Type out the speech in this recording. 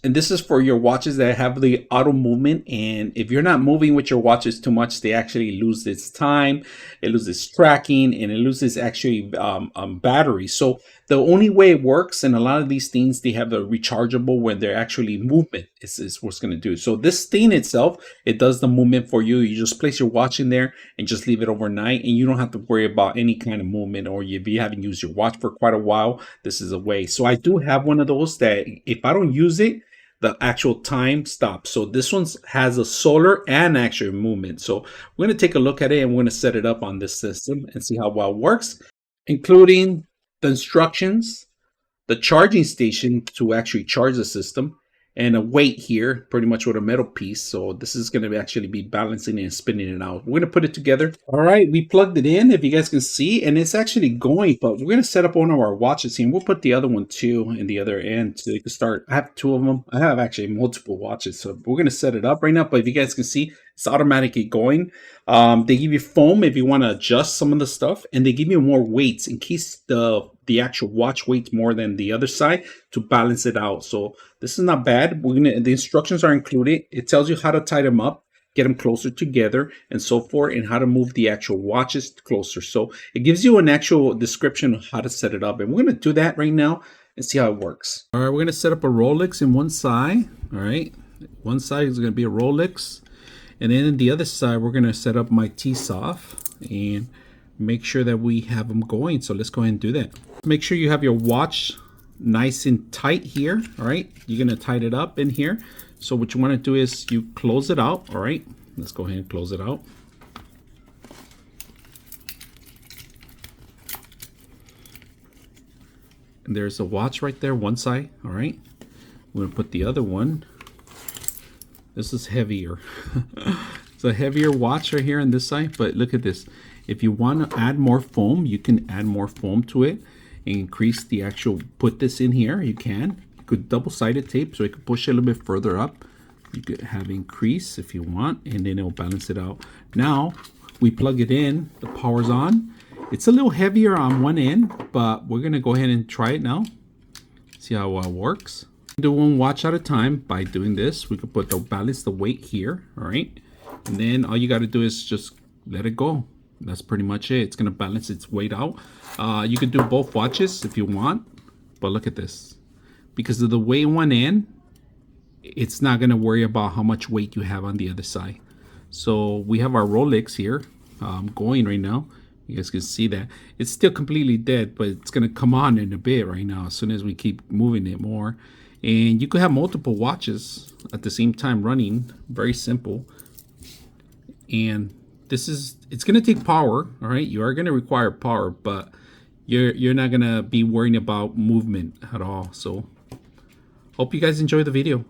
And this is for your watches that have the auto movement. And if you're not moving with your watches too much, they actually lose its time, it loses tracking, and it loses actually battery. So the only way it works, and a lot of these things, they have a rechargeable when they're actually movement is what's going to do. So this thing itself, it does the movement for you. You just place your watch in there and just leave it overnight, and you don't have to worry about any kind of movement. Or if you haven't used your watch for quite a while, this is a way. So I do have one of those that if I don't use it, the actual time stops. So this one has a solar and actual movement. So we're going to take a look at it, and we're going to set it up on this system and see how well it works, including the instructions, the charging station to actually charge the system, and a weight here, pretty much with a metal piece. So this is going to actually be balancing and spinning it out. We're going to put it together. All right, we plugged it in, if you guys can see, and it's actually going, but we're going to set up one of our watches here, and we'll put the other one too in the other end so you can start. I have two of them. I have actually multiple watches, so we're going to set it up right now, but if you guys can see, it's automatically going. They give you foam if you want to adjust some of the stuff, and they give you more weights in case the actual watch weights more than the other side to balance it out. So this is not bad. The instructions are included. It tells you how to tie them up, get them closer together, and so forth, and how to move the actual watches closer. So it gives you an actual description of how to set it up, and we're going to do that right now and see how it works. All right, we're going to set up a Rolex in one side. All right, one side is going to be a Rolex, and then in the other side we're going to set up my T-Soft and make sure that we have them going. So let's go ahead and do that. Make sure you have your watch nice and tight here. All right, you're going to tighten it up in here. So what you want to do is you close it out. All right, let's go ahead and close it out. And there's a watch right there, one side. All right, we're going to put the other one. This is heavier. It's a heavier watch right here on this side, but look at this. If you want to add more foam, you can add more foam to it and increase the actual, put this in here, you can. You could double-sided tape so you could push it a little bit further up. You could have increase if you want, and then it'll balance it out. Now, we plug it in, the power's on. It's a little heavier on one end, but we're gonna go ahead and try it now. See how it works. Do one watch at a time by doing this. We could put balance the weight here, all right? And then all you gotta do is just let it go. That's pretty much it. It's gonna balance its weight out. You can do both watches if you want, but look at this. Because of the weight in one end, it's not gonna worry about how much weight you have on the other side. So we have our Rolex here going right now. You guys can see that. It's still completely dead, but it's gonna come on in a bit right now as soon as we keep moving it more. And you could have multiple watches at the same time running. Very simple. And it's gonna take power, all right? You are gonna require power, but you're not gonna be worrying about movement at all. So hope you guys enjoy the video.